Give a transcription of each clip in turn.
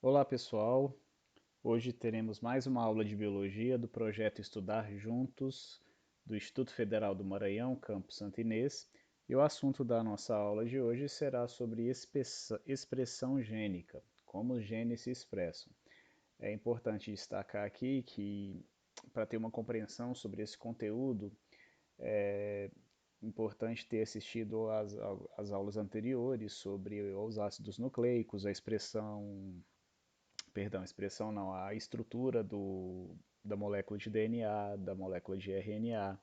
Olá pessoal, hoje teremos mais uma aula de Biologia do projeto Estudar Juntos do Instituto Federal do Maranhão, Campo Santo Inês, e o assunto da nossa aula de hoje será sobre expressão gênica, como os genes se expressam. É importante destacar aqui que, para ter uma compreensão sobre esse conteúdo, é importante ter assistido às aulas anteriores sobre os ácidos nucleicos, a expressão não, a estrutura da molécula de DNA, da molécula de RNA,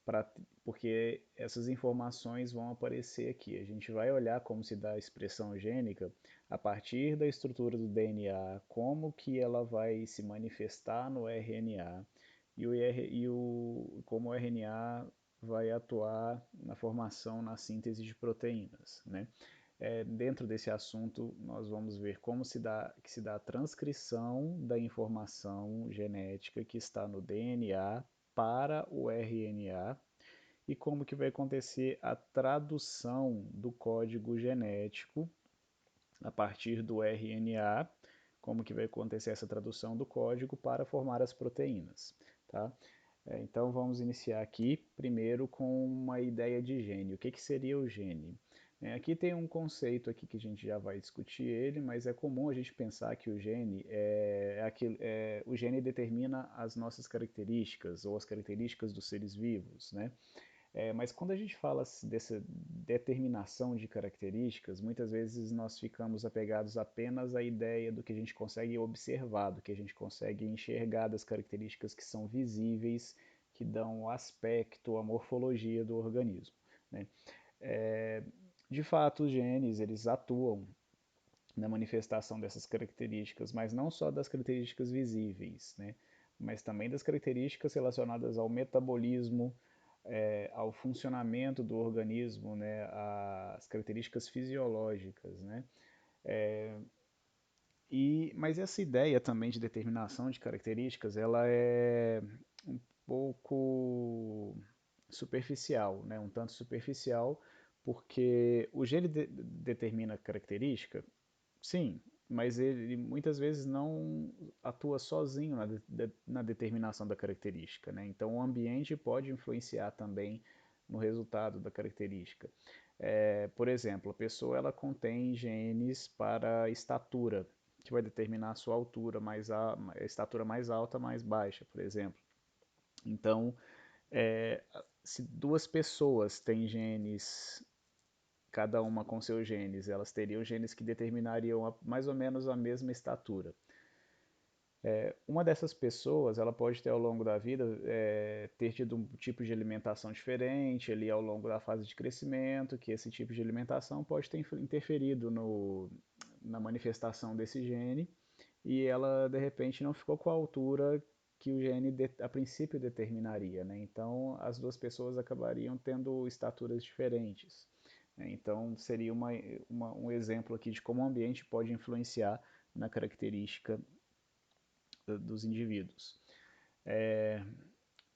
pra, porque essas informações vão aparecer aqui. A gente vai olhar como se dá a expressão gênica a partir da estrutura do DNA, como que ela vai se manifestar no RNA como o RNA vai atuar na formação, na síntese de proteínas, né? Dentro desse assunto, nós vamos ver como se dá a transcrição da informação genética que está no DNA para o RNA e como que vai acontecer a tradução do código genético a partir do RNA, como que vai acontecer essa tradução do código para formar as proteínas, tá? Então vamos iniciar aqui primeiro com uma ideia de gene. O que, que seria o gene? Aqui tem um conceito aqui que a gente já vai discutir ele, mas é comum a gente pensar que o gene o gene determina as nossas características ou as características dos seres vivos, né? Mas quando a gente fala dessa determinação de características, muitas vezes nós ficamos apegados apenas à ideia do que a gente consegue observar, do que a gente consegue enxergar das características que são visíveis, que dão o aspecto, a morfologia do organismo, né? É, de fato, os genes eles atuam na manifestação dessas características, mas não só das características visíveis, né? Mas também das características relacionadas ao metabolismo, ao funcionamento do organismo, né, às características fisiológicas, né? Mas essa ideia também de determinação de características, ela é um pouco superficial, né? Um tanto superficial, porque o gene determina característica, sim, mas ele muitas vezes não atua sozinho na determinação da característica, né? Então o ambiente pode influenciar também no resultado da característica. Por exemplo, a pessoa ela contém genes para estatura, que vai determinar a sua altura, a estatura mais alta, mais baixa, por exemplo. Então, se duas pessoas têm genes, cada uma com seus genes, elas teriam genes que determinariam mais ou menos a mesma estatura. Uma dessas pessoas, ela pode ter ao longo da vida ter tido um tipo de alimentação diferente ali ao longo da fase de crescimento, que esse tipo de alimentação pode ter interferido na manifestação desse gene e ela de repente não ficou com a altura que o gene a princípio determinaria, né? Então as duas pessoas acabariam tendo estaturas diferentes, né? Então seria um exemplo aqui de como o ambiente pode influenciar na característica dos indivíduos.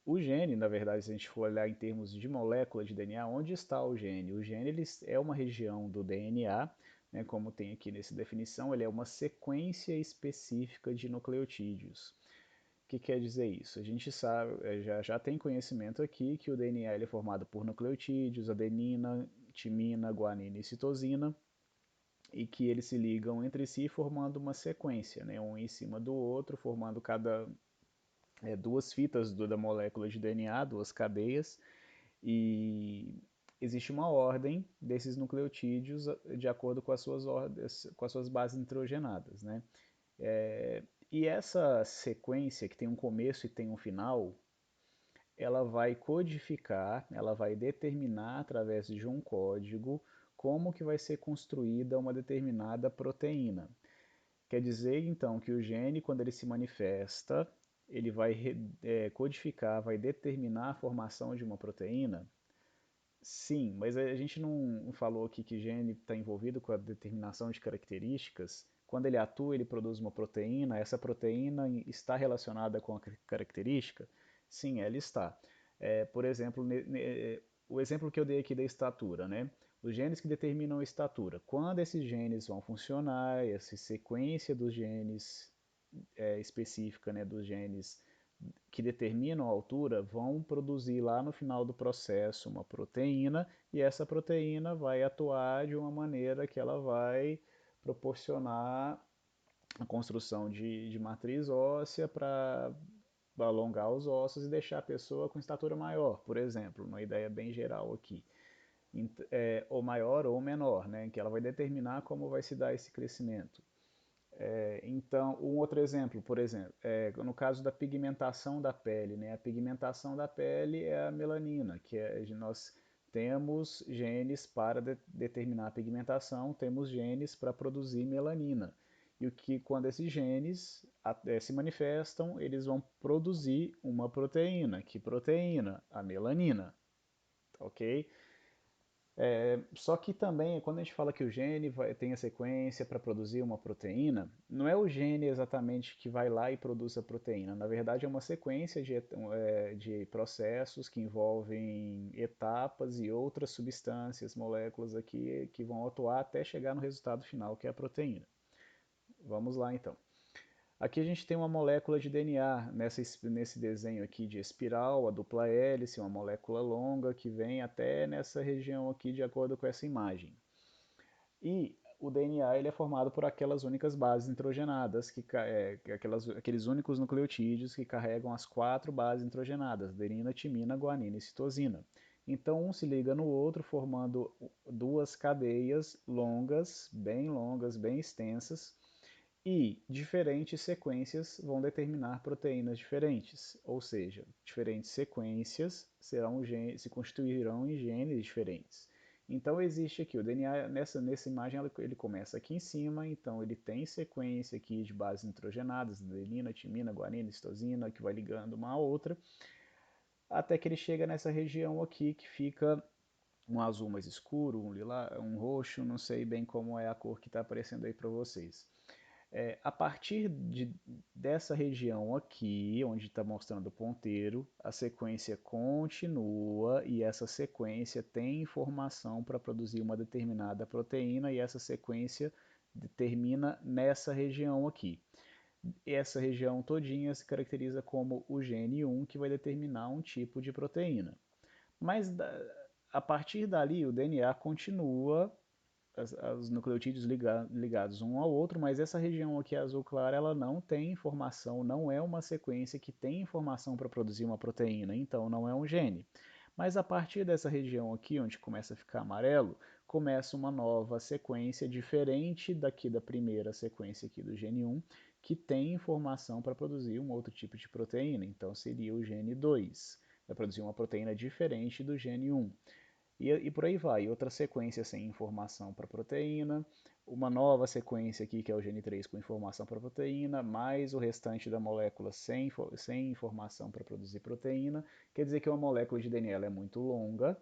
O gene, na verdade, se a gente for olhar em termos de molécula de DNA, onde está o gene? O gene ele é uma região do DNA, né, como tem aqui nessa definição, ele é uma sequência específica de nucleotídeos. O que quer dizer isso? A gente sabe, já tem conhecimento aqui que o DNA ele é formado por nucleotídeos, adenina, timina, guanina e citosina, e que eles se ligam entre si formando uma sequência, né, um em cima do outro, formando duas fitas da molécula de DNA, duas cadeias, e existe uma ordem desses nucleotídeos de acordo com com as suas bases nitrogenadas, né? E essa sequência que tem um começo e tem um final, ela vai codificar, ela vai determinar através de um código como que vai ser construída uma determinada proteína. Quer dizer, então, que o gene, quando ele se manifesta, ele vai codificar, vai determinar a formação de uma proteína? Sim, mas a gente não falou aqui que gene está envolvido com a determinação de características. Quando ele atua, ele produz uma proteína. Essa proteína está relacionada com a característica? Sim, ela está. Por exemplo, o exemplo que eu dei aqui da estatura, né? Os genes que determinam a estatura. Quando esses genes vão funcionar, essa sequência dos genes específica, né, dos genes que determinam a altura, vão produzir lá no final do processo uma proteína, e essa proteína vai atuar de uma maneira que ela vai proporcionar a construção de matriz óssea para alongar os ossos e deixar a pessoa com estatura maior, por exemplo, uma ideia bem geral aqui. Ou maior ou menor, né, que ela vai determinar como vai se dar esse crescimento. Então, um outro exemplo, por exemplo, no caso da pigmentação da pele, né, a pigmentação da pele é a melanina, nós temos genes para determinar a pigmentação, temos genes para produzir melanina. E o que, quando esses genes se manifestam, eles vão produzir uma proteína. Que proteína? A melanina, ok? Só que também, quando a gente fala que o gene tem a sequência para produzir uma proteína, não é o gene exatamente que vai lá e produz a proteína. Na verdade, é uma sequência de processos que envolvem etapas e outras substâncias, moléculas aqui, que vão atuar até chegar no resultado final, que é a proteína. Vamos lá, então. Aqui a gente tem uma molécula de DNA nesse desenho aqui de espiral, a dupla hélice, uma molécula longa que vem até nessa região aqui de acordo com essa imagem. E o DNA ele é formado por aquelas únicas bases nitrogenadas, aqueles únicos nucleotídeos que carregam as 4 bases nitrogenadas, adenina, timina, guanina e citosina. Então um se liga no outro, formando duas cadeias longas, bem extensas, e diferentes sequências vão determinar proteínas diferentes, ou seja, diferentes sequências se constituirão em genes diferentes. Então existe aqui, o DNA, nessa imagem ele começa aqui em cima, então ele tem sequência aqui de bases nitrogenadas, adenina, timina, guanina, citosina, que vai ligando uma a outra, até que ele chega nessa região aqui que fica um azul mais escuro, um lilá, um roxo, não sei bem como é a cor que está aparecendo aí para vocês. A partir dessa região aqui, onde está mostrando o ponteiro, a sequência continua e essa sequência tem informação para produzir uma determinada proteína e essa sequência determina nessa região aqui. Essa região todinha se caracteriza como o gene 1, que vai determinar um tipo de proteína. Mas a partir dali o DNA continua os nucleotídeos ligados um ao outro, mas essa região aqui azul clara ela não tem informação, não é uma sequência que tem informação para produzir uma proteína, então não é um gene. Mas a partir dessa região aqui, onde começa a ficar amarelo, começa uma nova sequência diferente daqui da primeira sequência aqui do gene 1, que tem informação para produzir um outro tipo de proteína, então seria o gene 2, vai produzir uma proteína diferente do gene 1. E por aí vai, outra sequência sem informação para proteína, uma nova sequência aqui que é o gene 3 com informação para proteína, mais o restante da molécula sem informação para produzir proteína. Quer dizer que uma molécula de DNA é muito longa,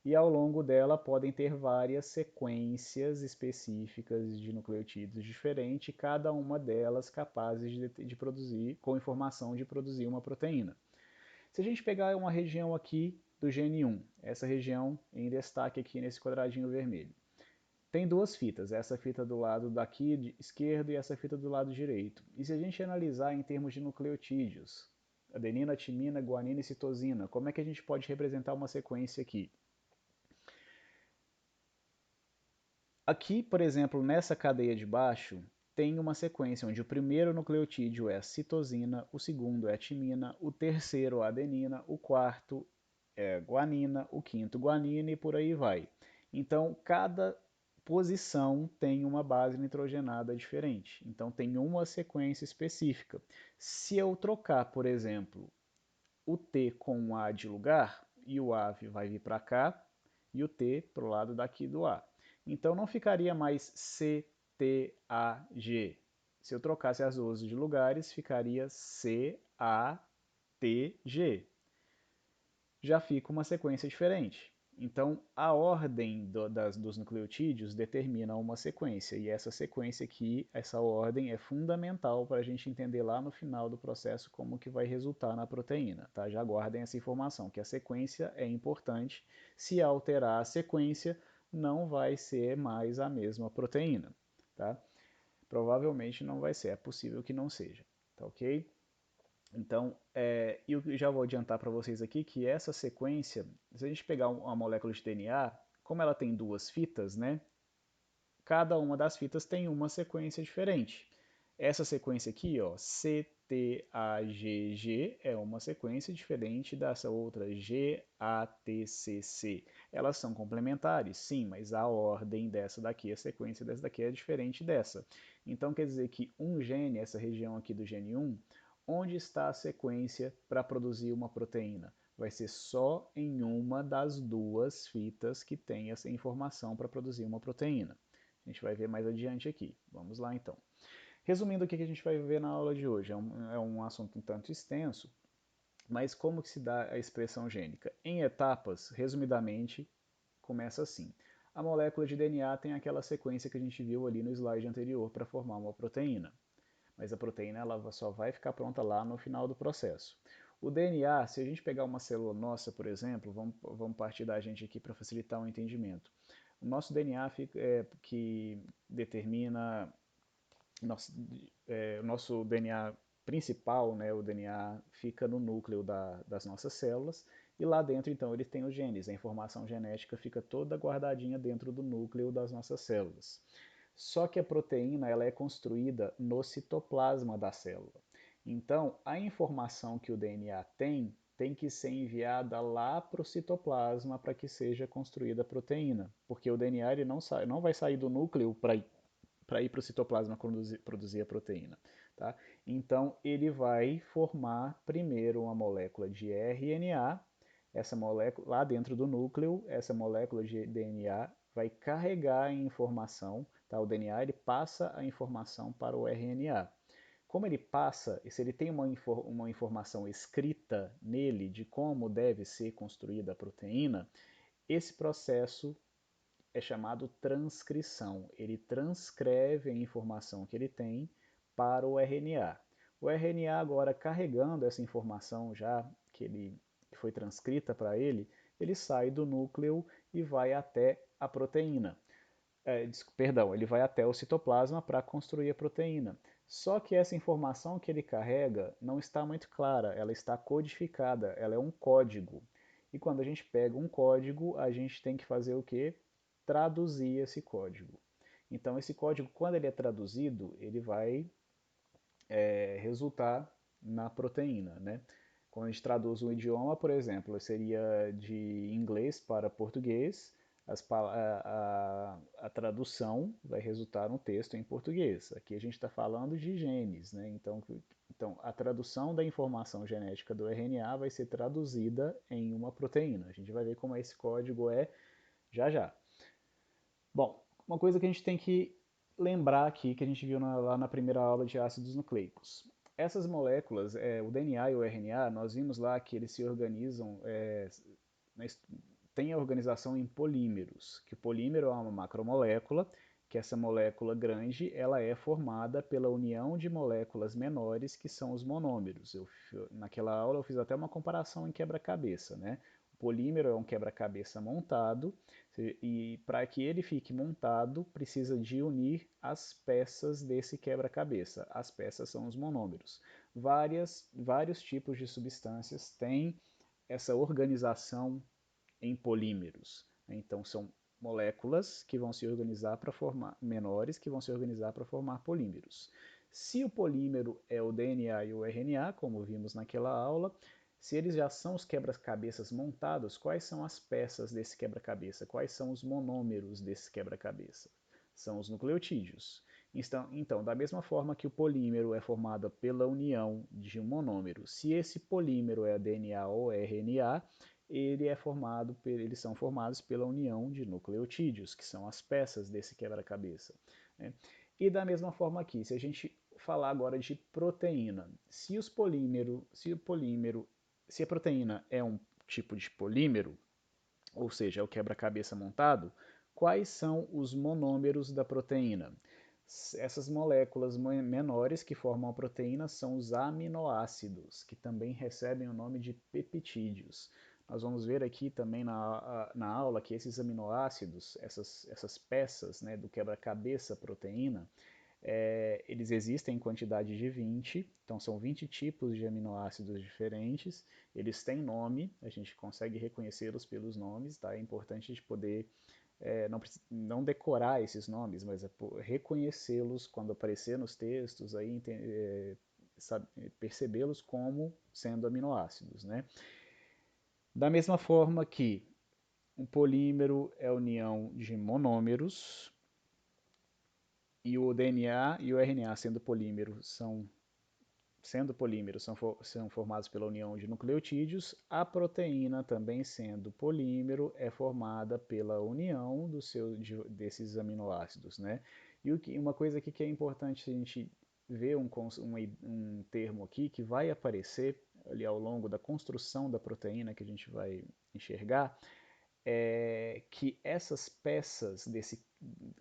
e ao longo dela podem ter várias sequências específicas de nucleotídeos diferentes, cada uma delas capazes de produzir, com informação de produzir uma proteína. Se a gente pegar uma região aqui do gene 1, essa região em destaque aqui nesse quadradinho vermelho, tem duas fitas, essa fita do lado daqui esquerdo e essa fita do lado direito. E se a gente analisar em termos de nucleotídeos, adenina, timina, guanina e citosina, como é que a gente pode representar uma sequência aqui? Aqui, por exemplo, nessa cadeia de baixo, tem uma sequência onde o primeiro nucleotídeo é a citosina, o segundo é a timina, o terceiro a adenina, o quarto é guanina, o quinto guanina e por aí vai. Então, cada posição tem uma base nitrogenada diferente. Então, tem uma sequência específica. Se eu trocar, por exemplo, o T com um A de lugar, e o A vai vir para cá, e o T para o lado daqui do A. Então, não ficaria mais C, T, A, G. Se eu trocasse as duas de lugares, ficaria C, A, T, G. Já fica uma sequência diferente. Então, a ordem dos nucleotídeos determina uma sequência, e essa sequência aqui, essa ordem é fundamental para a gente entender lá no final do processo como que vai resultar na proteína. Tá? Já guardem essa informação, que a sequência é importante. Se alterar a sequência, não vai ser mais a mesma proteína, tá? Provavelmente não vai ser, é possível que não seja, tá ok? Então, eu já vou adiantar para vocês aqui que essa sequência, se a gente pegar uma molécula de DNA, como ela tem duas fitas, né? Cada uma das fitas tem uma sequência diferente. Essa sequência aqui, ó, CTAGG, é uma sequência diferente dessa outra GATCC. Elas são complementares, sim, mas a ordem dessa daqui, a sequência dessa daqui é diferente dessa. Então quer dizer que um gene, essa região aqui do gene 1, onde está a sequência para produzir uma proteína? Vai ser só em uma das duas fitas que tem essa informação para produzir uma proteína. A gente vai ver mais adiante aqui. Vamos lá então. Resumindo o que a gente vai ver na aula de hoje, é um assunto um tanto extenso, mas como que se dá a expressão gênica? Em etapas, resumidamente, começa assim. A molécula de DNA tem aquela sequência que a gente viu ali no slide anterior para formar uma proteína. Mas a proteína ela só vai ficar pronta lá no final do processo. O DNA, se a gente pegar uma célula nossa, por exemplo, vamos partir da gente aqui para facilitar o entendimento. O nosso DNA que determina o nosso DNA principal, né, o DNA fica no núcleo das nossas células e lá dentro então ele tem os genes, a informação genética fica toda guardadinha dentro do núcleo das nossas células. Só que a proteína ela é construída no citoplasma da célula. Então a informação que o DNA tem que ser enviada lá para o citoplasma para que seja construída a proteína, porque o DNA ele não vai sair do núcleo para ir para o citoplasma produzir a proteína. Tá? Então, ele vai formar primeiro uma molécula de RNA, essa molécula lá dentro do núcleo, essa molécula de DNA vai carregar a informação, tá? O DNA ele passa a informação para o RNA. Como ele passa, se ele tem uma informação escrita nele de como deve ser construída a proteína, esse processo é chamado transcrição. Ele transcreve a informação que ele tem para o RNA. O RNA agora carregando essa informação já que foi transcrita para ele, ele sai do núcleo e vai até a proteína. Perdão, ele vai até o citoplasma para construir a proteína. Só que essa informação que ele carrega não está muito clara, ela está codificada, ela é um código. E quando a gente pega um código, a gente tem que fazer o quê? Traduzir esse código. Então, esse código, quando ele é traduzido, ele vai resultar na proteína, né? Quando a gente traduz um idioma, por exemplo, seria de inglês para português, a tradução vai resultar no texto em português. Aqui a gente está falando de genes, né? Então, a tradução da informação genética do RNA vai ser traduzida em uma proteína. A gente vai ver como esse código é já já. Bom, uma coisa que a gente tem que lembrar aqui, que a gente viu lá na primeira aula de ácidos nucleicos. Essas moléculas, o DNA e o RNA, nós vimos lá que eles se organizam, tem a organização em polímeros, que o polímero é uma macromolécula, que essa molécula grande ela é formada pela união de moléculas menores, que são os monômeros. Naquela aula eu fiz até uma comparação em quebra-cabeça, né? O polímero é um quebra-cabeça montado, e para que ele fique montado, precisa de unir as peças desse quebra-cabeça. As peças são os monômeros. Vários tipos de substâncias têm essa organização em polímeros. Então, são moléculas que vão se organizar para formar, menores, que vão se organizar para formar polímeros. Se o polímero é o DNA e o RNA, como vimos naquela aula, se eles já são os quebra-cabeças montados, quais são as peças desse quebra-cabeça? Quais são os monômeros desse quebra-cabeça? São os nucleotídeos. Então, da mesma forma que o polímero é formado pela união de um monômero, se esse polímero é DNA ou RNA, eles são formados pela união de nucleotídeos, que são as peças desse quebra-cabeça. Né? E da mesma forma aqui, se a gente falar agora de proteína, se a proteína é um tipo de polímero, ou seja, é o quebra-cabeça montado, quais são os monômeros da proteína? Essas moléculas menores que formam a proteína são os aminoácidos, que também recebem o nome de peptídeos. nós vamos ver aqui também na aula que esses aminoácidos, essas peças, né, do quebra-cabeça proteína, eles existem em quantidade de 20, então são 20 tipos de aminoácidos diferentes, eles têm nome, a gente consegue reconhecê-los pelos nomes, tá? É importante a gente poder não decorar esses nomes, mas reconhecê-los quando aparecer nos textos, aí, percebê-los como sendo aminoácidos, né? Da mesma forma que um polímero é a união de monômeros, e o DNA e o RNA sendo polímeros são formados pela união de nucleotídeos, a proteína também sendo polímero é formada pela união desses aminoácidos, né? E uma coisa aqui que é importante a gente ver um termo aqui que vai aparecer ali ao longo da construção da proteína que a gente vai enxergar, que essas peças desse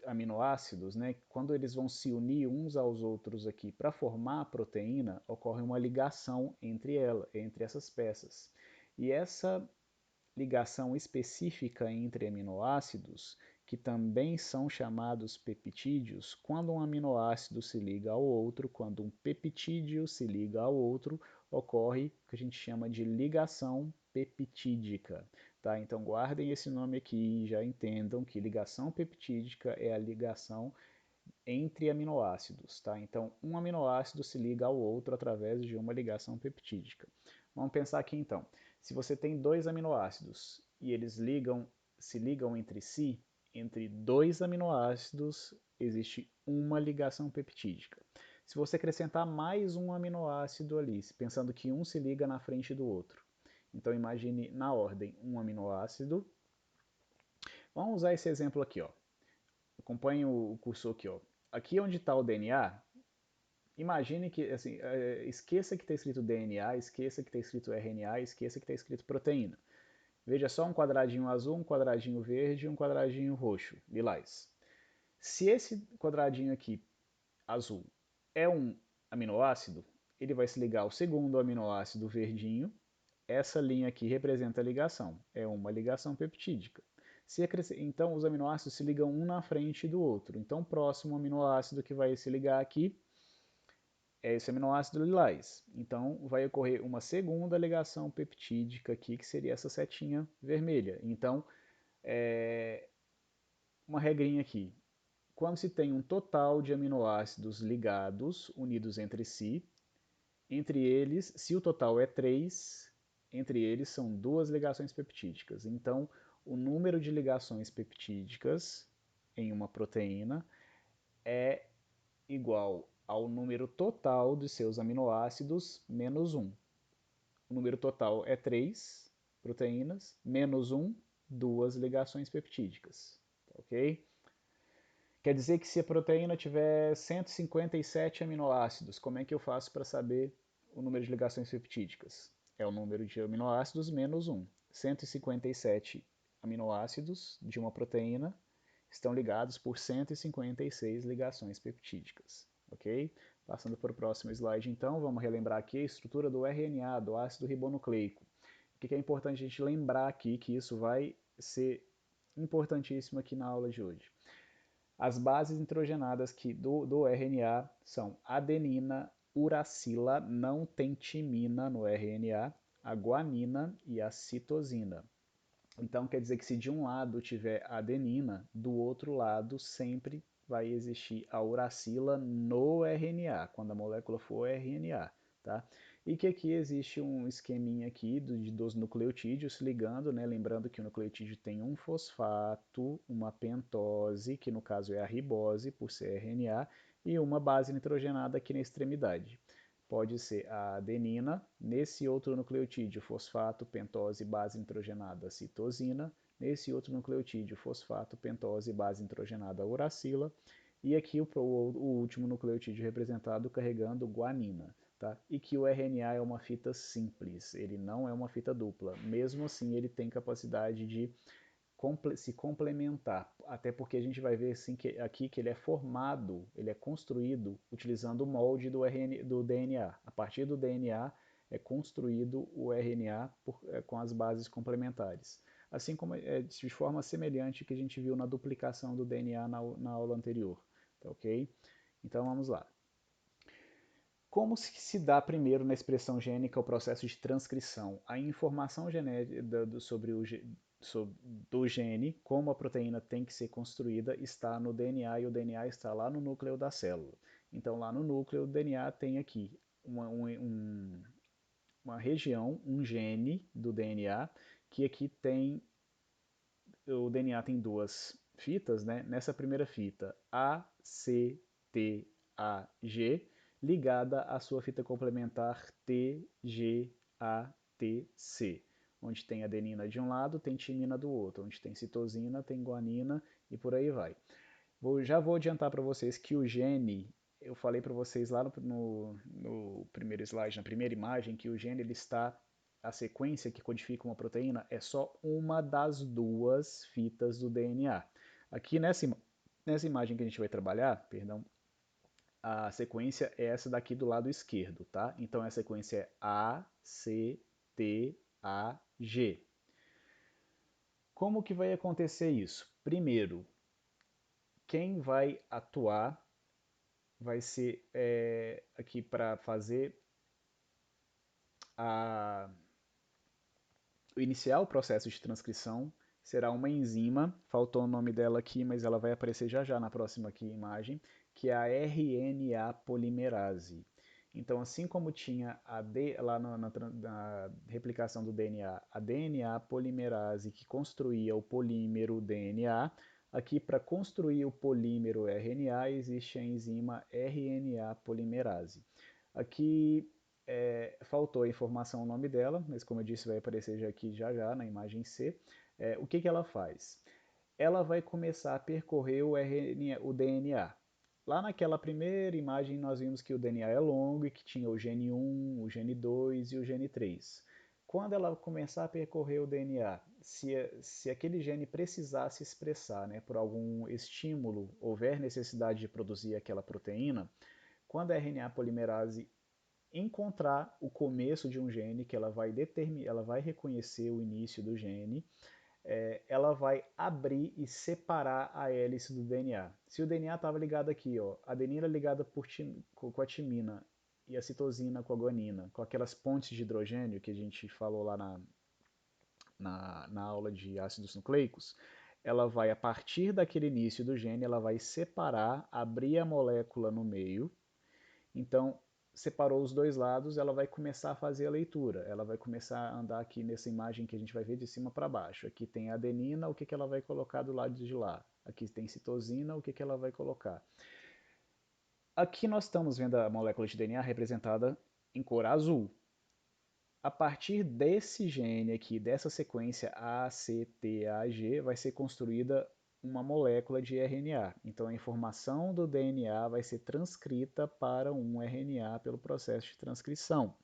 aminoácidos, né, quando eles vão se unir uns aos outros aqui para formar a proteína, ocorre uma ligação entre essas peças. E essa ligação específica entre aminoácidos, que também são chamados peptídeos, quando um aminoácido se liga ao outro, quando um peptídeo se liga ao outro, ocorre o que a gente chama de ligação peptídica. Tá? Então guardem esse nome aqui e já entendam que ligação peptídica é a ligação entre aminoácidos. Tá? Então um aminoácido se liga ao outro através de uma ligação peptídica. Vamos pensar aqui então. Se você tem dois aminoácidos e eles se ligam entre si, entre dois aminoácidos existe uma ligação peptídica. Se você acrescentar mais um aminoácido ali, pensando que um se liga na frente do outro, então imagine na ordem um aminoácido. Vamos usar esse exemplo aqui, ó. Acompanhe o cursor aqui, ó. Aqui onde está o DNA, imagine que, assim, esqueça que está escrito DNA, esqueça que está escrito RNA, esqueça que está escrito proteína. Veja só um quadradinho azul, um quadradinho verde e um quadradinho roxo, lilás. Se esse quadradinho aqui, azul, é um aminoácido, ele vai se ligar ao segundo aminoácido verdinho. Essa linha aqui representa a ligação, é uma ligação peptídica. Então os aminoácidos se ligam um na frente do outro. Então o próximo aminoácido que vai se ligar aqui é esse aminoácido lilás. Então vai ocorrer uma segunda ligação peptídica aqui, que seria essa setinha vermelha. Então, uma regrinha aqui. Quando se tem um total de aminoácidos ligados, unidos entre eles, se o total é 3, entre eles são duas ligações peptídicas. Então, o número de ligações peptídicas em uma proteína é igual ao número total de seus aminoácidos menos 1. O número total é 3 proteínas, menos 1, duas ligações peptídicas. Ok? Quer dizer que se a proteína tiver 157 aminoácidos, como é que eu faço para saber o número de ligações peptídicas? É o número de aminoácidos menos 1. 157 aminoácidos de uma proteína estão ligados por 156 ligações peptídicas. Ok? Passando para o próximo slide, então, vamos relembrar aqui a estrutura do RNA, do ácido ribonucleico. O que é importante a gente lembrar aqui, que isso vai ser importantíssimo aqui na aula de hoje. As bases nitrogenadas do RNA são adenina, uracila, não tem timina no RNA, a guanina e a citosina. Então quer dizer que se de um lado tiver adenina, do outro lado sempre vai existir a uracila no RNA, quando a molécula for RNA. Tá? E que aqui existe um esqueminha aqui dos nucleotídeos se ligando, né? Lembrando que o nucleotídeo tem um fosfato, uma pentose, que no caso é a ribose, por ser RNA, e uma base nitrogenada aqui na extremidade. Pode ser a adenina, nesse outro nucleotídeo, fosfato, pentose, base nitrogenada, citosina, nesse outro nucleotídeo, fosfato, pentose, base nitrogenada, uracila, e aqui o último nucleotídeo representado carregando guanina. Tá? E que o RNA é uma fita simples, ele não é uma fita dupla. Mesmo assim, ele tem capacidade de se complementar, até porque a gente vai ver assim, aqui que ele é formado, ele é construído utilizando o molde do DNA. A partir do DNA é construído o RNA com as bases complementares. Assim como de forma semelhante que a gente viu na duplicação do DNA na aula anterior. Tá, ok? Então vamos lá. Como se dá primeiro na expressão gênica o processo de transcrição? A informação genética do gene, como a proteína tem que ser construída, está no DNA e o DNA está lá no núcleo da célula. Então, lá no núcleo, o DNA tem aqui uma região, um gene do DNA, que aqui tem, o DNA tem duas fitas, né? Nessa primeira fita, A, C, T, A, G, ligada à sua fita complementar T, G, A, T, C. Onde tem adenina de um lado, tem timina do outro. Onde tem citosina, tem guanina e por aí vai. Já vou adiantar para vocês que o gene, eu falei para vocês lá no primeiro slide, na primeira imagem, que o gene ele está, a sequência que codifica uma proteína é só uma das duas fitas do DNA. Aqui nessa imagem que a gente vai trabalhar, perdão, a sequência é essa daqui do lado esquerdo, tá? Então a sequência é A, C, T, A, G. Como que vai acontecer isso? Primeiro, quem vai atuar vai ser aqui para fazer iniciar o processo de transcrição será uma enzima, faltou o nome dela aqui, mas ela vai aparecer já já na próxima aqui imagem, que é a RNA polimerase. Então, assim como tinha lá na replicação do DNA, a DNA polimerase que construía o polímero DNA, aqui para construir o polímero RNA existe a enzima RNA polimerase. Aqui faltou a informação o nome dela, mas como eu disse vai aparecer já aqui já já na imagem C. O que ela faz? Ela vai começar a percorrer o DNA. Lá naquela primeira imagem nós vimos que o DNA é longo e que tinha o gene 1, o gene 2 e o gene 3. Quando ela começar a percorrer o DNA, se aquele gene precisar se expressar, né, por algum estímulo, houver necessidade de produzir aquela proteína, quando a RNA polimerase encontrar o começo de um gene, que ela vai reconhecer o início do gene, ela vai abrir e separar a hélice do DNA. Se o DNA estava ligado aqui, ó, a adenina ligada com a timina e a citosina com a guanina, com aquelas pontes de hidrogênio que a gente falou lá na aula de ácidos nucleicos, ela vai, a partir daquele início do gene, ela vai separar, abrir a molécula no meio. Então, separou os dois lados, ela vai começar a fazer a leitura. Ela vai começar a andar aqui nessa imagem que a gente vai ver de cima para baixo. Aqui tem a adenina, o que ela vai colocar do lado de lá. Aqui tem citosina, o que ela vai colocar. Aqui nós estamos vendo a molécula de DNA representada em cor azul. A partir desse gene aqui, dessa sequência ACTAG, vai ser construída uma molécula de RNA. Então a informação do DNA vai ser transcrita para um RNA pelo processo de transcrição.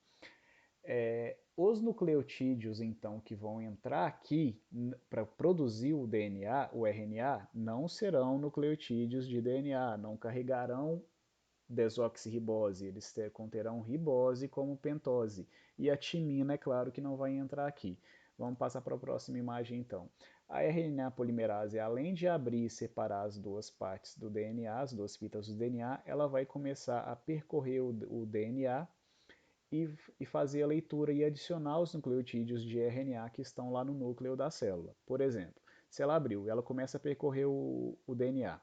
Os nucleotídeos, então, que vão entrar aqui para produzir o DNA, o RNA, não serão nucleotídeos de DNA, não carregarão desoxirribose, eles conterão ribose como pentose. E a timina, é claro que não vai entrar aqui. Vamos passar para a próxima imagem então. A RNA polimerase, além de abrir e separar as duas partes do DNA, as duas fitas do DNA, ela vai começar a percorrer o DNA e fazer a leitura e adicionar os nucleotídeos de RNA que estão lá no núcleo da célula. Por exemplo, se ela abriu, ela começa a percorrer o DNA.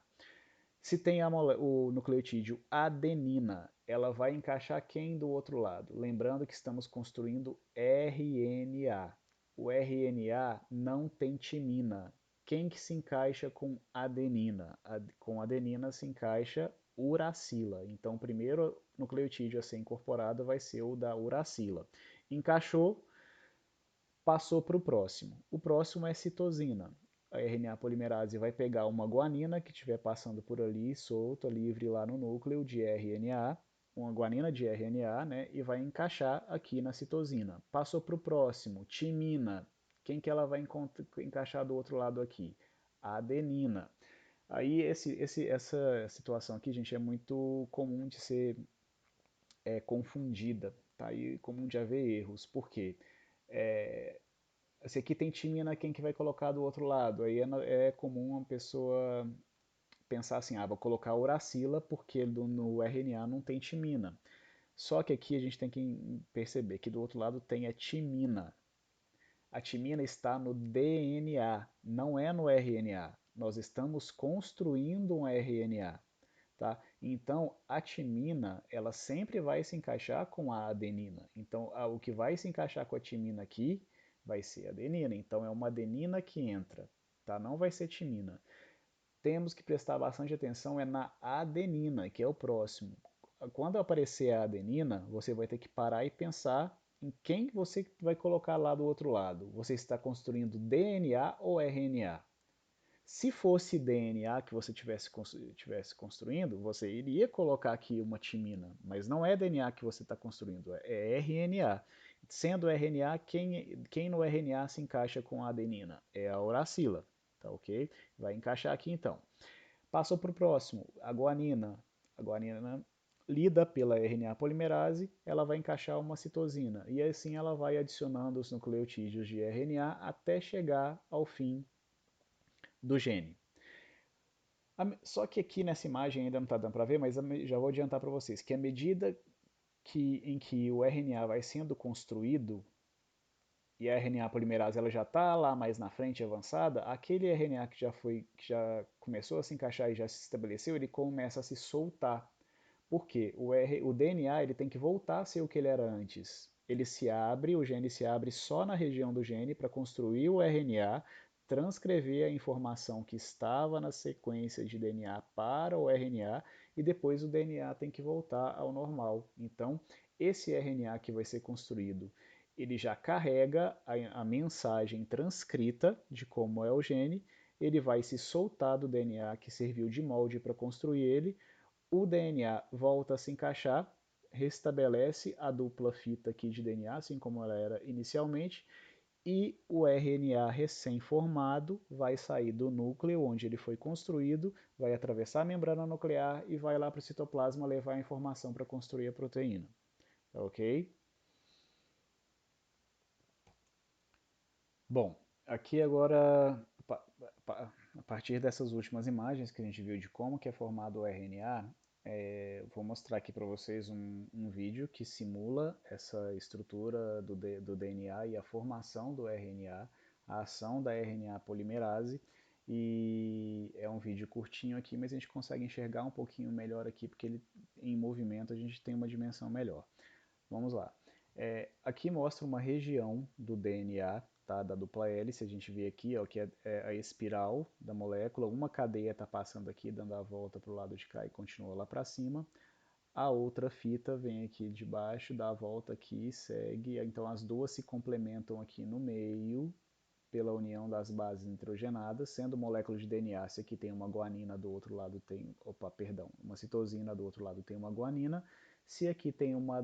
Se tem o nucleotídeo adenina, ela vai encaixar quem do outro lado? Lembrando que estamos construindo RNA. O RNA não tem timina. Quem que se encaixa com adenina? Com adenina se encaixa uracila. Então, o primeiro nucleotídeo a ser incorporado vai ser o da uracila. Encaixou, passou para o próximo. O próximo é citosina. A RNA polimerase vai pegar uma guanina que estiver passando por ali, solta, livre lá no núcleo de RNA, uma guanina de RNA, né, e vai encaixar aqui na citosina. Passou para o próximo, timina. Quem que ela vai encaixar do outro lado aqui? A adenina. Aí essa situação aqui, gente, é muito comum de ser confundida. tá aí comum de haver erros. Por quê? Se aqui tem timina, quem que vai colocar do outro lado? Aí é comum uma pessoa pensar assim, vou colocar uracila porque no RNA não tem timina. Só que aqui a gente tem que perceber que do outro lado tem a timina. A timina está no DNA, não é no RNA. Nós estamos construindo um RNA. Tá? Então, a timina, ela sempre vai se encaixar com a adenina. Então, o que vai se encaixar com a timina aqui vai ser a adenina. Então, é uma adenina que entra, tá? Não vai ser timina. Temos que prestar bastante atenção na adenina, que é o próximo. Quando aparecer a adenina, você vai ter que parar e pensar em quem você vai colocar lá do outro lado. Você está construindo DNA ou RNA? Se fosse DNA que você tivesse construindo, você iria colocar aqui uma timina, mas não é DNA que você está construindo, é RNA. Sendo RNA, quem no RNA se encaixa com a adenina? É a uracila, tá ok? Vai encaixar aqui então. Passou para o próximo, a guanina. A guanina lida pela RNA polimerase, ela vai encaixar uma citosina, e assim ela vai adicionando os nucleotídeos de RNA até chegar ao fim do gene. Só que aqui nessa imagem ainda não está dando para ver, mas já vou adiantar para vocês que à medida em que o RNA vai sendo construído e a RNA polimerase ela já está lá mais na frente avançada, aquele RNA que já começou a se encaixar e já se estabeleceu, ele começa a se soltar. Por quê? O DNA ele tem que voltar a ser o que ele era antes. Ele se abre, o gene se abre só na região do gene para construir o RNA, transcrever a informação que estava na sequência de DNA para o RNA e depois o DNA tem que voltar ao normal. Então, esse RNA que vai ser construído, ele já carrega a mensagem transcrita de como é o gene, ele vai se soltar do DNA que serviu de molde para construir ele, o DNA volta a se encaixar, restabelece a dupla fita aqui de DNA, assim como ela era inicialmente, e o RNA recém-formado vai sair do núcleo onde ele foi construído, vai atravessar a membrana nuclear e vai lá para o citoplasma levar a informação para construir a proteína. Ok? Bom, aqui agora, a partir dessas últimas imagens que a gente viu de como que é formado o RNA, vou mostrar aqui para vocês um vídeo que simula essa estrutura do DNA e a formação do RNA, a ação da RNA polimerase, e é um vídeo curtinho aqui, mas a gente consegue enxergar um pouquinho melhor aqui, porque ele, em movimento a gente tem uma dimensão melhor. Vamos lá. Aqui mostra uma região do DNA, tá, da dupla hélice. A gente vê aqui ó, que é a espiral da molécula. Uma cadeia está passando aqui, dando a volta para o lado de cá e continua lá para cima. A outra fita vem aqui de baixo, dá a volta aqui e segue. Então as duas se complementam aqui no meio pela união das bases nitrogenadas, sendo molécula de DNA, se aqui tem uma guanina, do outro lado tem, uma citosina, do outro lado tem uma guanina, se aqui tem uma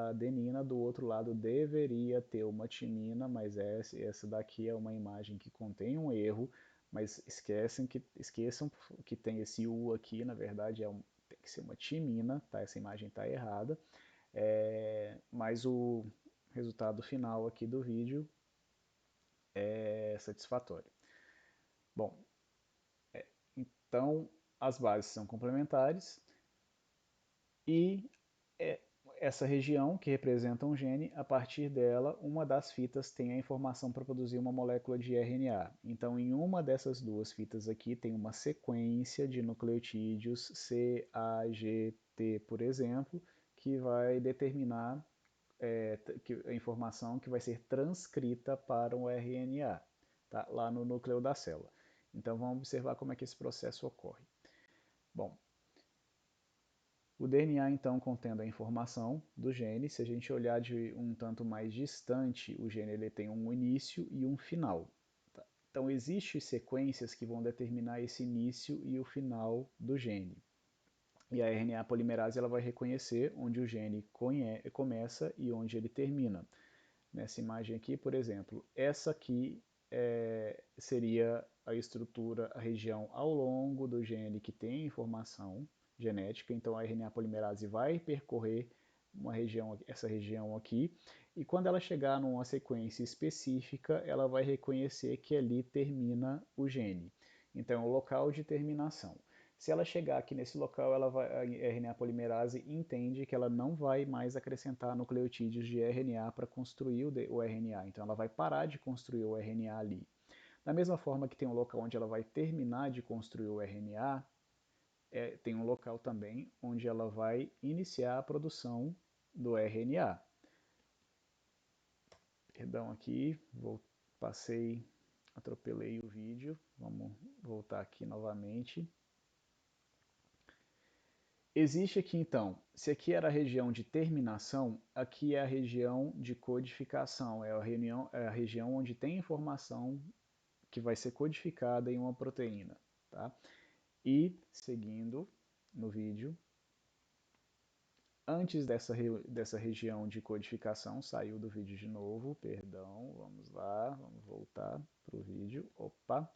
adenina, do outro lado deveria ter uma timina, mas essa daqui é uma imagem que contém um erro, mas esqueçam que tem esse U aqui, na verdade tem que ser uma timina, tá? Essa imagem está errada, mas o resultado final aqui do vídeo é satisfatório. Bom, então as bases são complementares e é, essa região que representa um gene, a partir dela, uma das fitas tem a informação para produzir uma molécula de RNA. Então, em uma dessas duas fitas aqui, tem uma sequência de nucleotídeos C, A, G, T, por exemplo, que vai determinar a informação que vai ser transcrita para um RNA, tá? Lá no núcleo da célula. Então vamos observar como é que esse processo ocorre. Bom, o DNA então contendo a informação do gene, se a gente olhar de um tanto mais distante, o gene ele tem um início e um final. Tá? Então existem sequências que vão determinar esse início e o final do gene. E a RNA polimerase ela vai reconhecer onde o gene começa e onde ele termina. Nessa imagem aqui, por exemplo, essa aqui seria a estrutura, a região ao longo do gene que tem informação genética, então a RNA polimerase vai percorrer essa região aqui, e quando ela chegar numa sequência específica, ela vai reconhecer que ali termina o gene. Então, é o local de terminação. Se ela chegar aqui nesse local, a RNA polimerase entende que ela não vai mais acrescentar nucleotídeos de RNA para construir o RNA. Então, ela vai parar de construir o RNA ali. Da mesma forma que tem um local onde ela vai terminar de construir o RNA, tem um local também onde ela vai iniciar a produção do RNA. Perdão aqui, atropelei o vídeo, vamos voltar aqui novamente. Existe aqui então, se aqui era a região de terminação, aqui é a região de codificação, é a região onde tem informação que vai ser codificada em uma proteína. Tá? E, seguindo no vídeo, antes dessa região de codificação, saiu do vídeo de novo, perdão, vamos lá, vamos voltar para o vídeo, opa.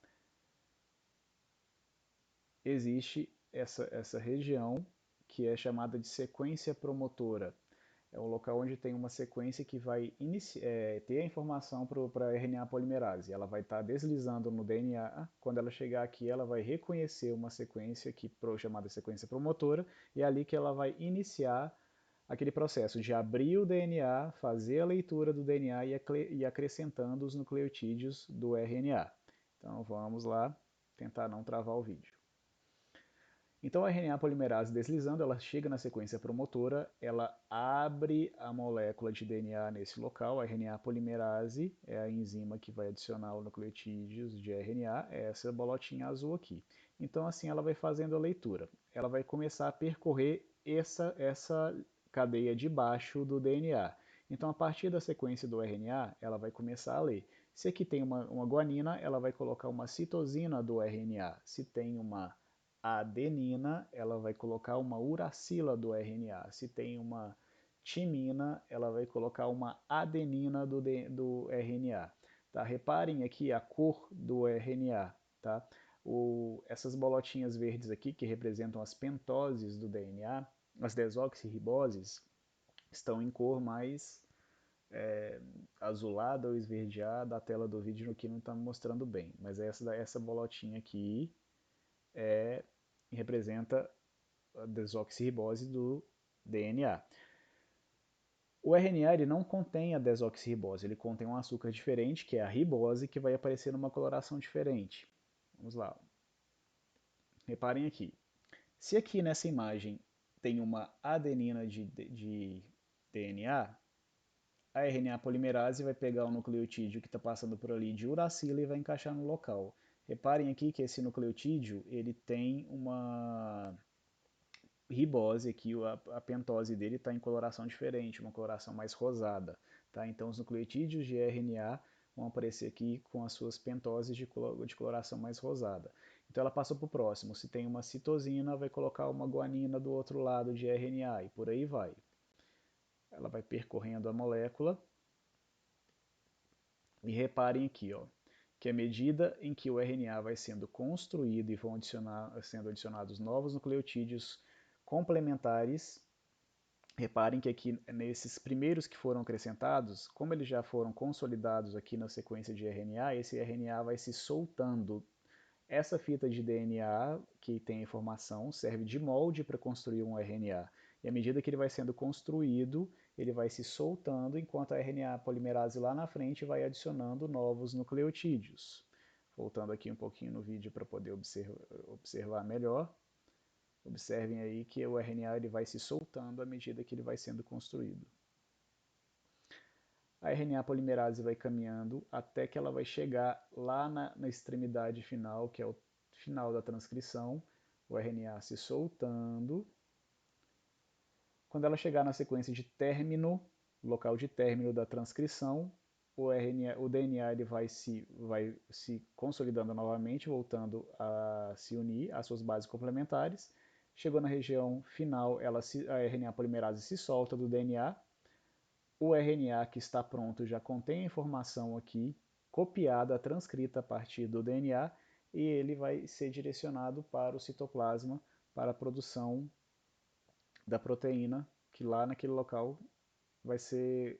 Existe essa região que é chamada de sequência promotora. É um local onde tem uma sequência que vai ter a informação para a RNA polimerase. Ela vai estar deslizando no DNA. Quando ela chegar aqui, ela vai reconhecer uma sequência chamada sequência promotora, e é ali que ela vai iniciar aquele processo de abrir o DNA, fazer a leitura do DNA e acrescentando os nucleotídeos do RNA. Então vamos lá tentar não travar o vídeo. Então a RNA polimerase deslizando, ela chega na sequência promotora, ela abre a molécula de DNA nesse local. A RNA polimerase é a enzima que vai adicionar os nucleotídeos de RNA, é essa bolotinha azul aqui. Então assim ela vai fazendo a leitura. Ela vai começar a percorrer essa cadeia de baixo do DNA. Então a partir da sequência do RNA, ela vai começar a ler. Se aqui tem uma guanina, ela vai colocar uma citosina do RNA. Se tem uma adenina, ela vai colocar uma uracila do RNA. Se tem uma timina, ela vai colocar uma adenina do RNA. Tá? Reparem aqui a cor do RNA. Tá? Essas bolotinhas verdes aqui, que representam as pentoses do DNA, as desoxirriboses, estão em cor mais azulada ou esverdeada. A tela do vídeo aqui não está mostrando bem, mas essa bolotinha aqui representa a desoxirribose do DNA. O RNA ele não contém a desoxirribose, ele contém um açúcar diferente, que é a ribose, que vai aparecer numa coloração diferente. Vamos lá. Reparem aqui. Se aqui nessa imagem tem uma adenina de DNA, a RNA polimerase vai pegar o nucleotídeo que está passando por ali de uracila e vai encaixar no local. Reparem aqui que esse nucleotídeo ele tem uma ribose aqui, a pentose dele está em coloração diferente, uma coloração mais rosada. Tá? Então os nucleotídeos de RNA vão aparecer aqui com as suas pentoses de coloração mais rosada. Então ela passou para o próximo. Se tem uma citosina, vai colocar uma guanina do outro lado de RNA e por aí vai. Ela vai percorrendo a molécula. E reparem aqui, ó, que à medida em que o RNA vai sendo construído e vão sendo adicionados novos nucleotídeos complementares, reparem que aqui nesses primeiros que foram acrescentados, como eles já foram consolidados aqui na sequência de RNA, esse RNA vai se soltando. Essa fita de DNA que tem informação serve de molde para construir um RNA. E à medida que ele vai sendo construído, ele vai se soltando, enquanto a RNA polimerase lá na frente vai adicionando novos nucleotídeos. Voltando aqui um pouquinho no vídeo para poder observar melhor. Observem aí que o RNA ele vai se soltando à medida que ele vai sendo construído. A RNA polimerase vai caminhando até que ela vai chegar lá na extremidade final, que é o final da transcrição, o RNA se soltando. Quando ela chegar na sequência de término, local de término da transcrição, o DNA ele vai se consolidando novamente, voltando a se unir às suas bases complementares. Chegou na região final, a RNA polimerase se solta do DNA. O RNA que está pronto já contém a informação aqui, copiada, transcrita a partir do DNA, e ele vai ser direcionado para o citoplasma para a produção da proteína que lá naquele local vai ser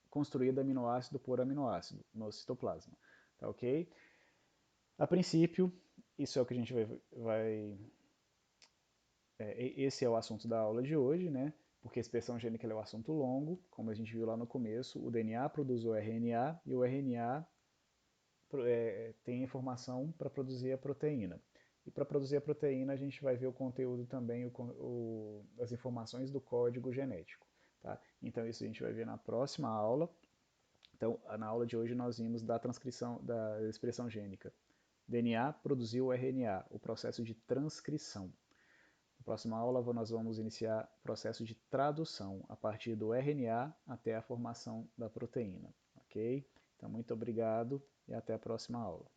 construído aminoácido por aminoácido no citoplasma, tá ok? A princípio, isso é o que a gente esse é o assunto da aula de hoje, né? Porque a expressão gênica é um assunto longo, como a gente viu lá no começo, o DNA produz o RNA e o RNA tem informação para produzir a proteína. E para produzir a proteína, a gente vai ver o conteúdo também, as informações do código genético. Tá? Então, isso a gente vai ver na próxima aula. Então, na aula de hoje, nós vimos da transcrição da expressão gênica. DNA produziu o RNA, o processo de transcrição. Na próxima aula, nós vamos iniciar o processo de tradução, a partir do RNA até a formação da proteína. Ok? Então, muito obrigado e até a próxima aula.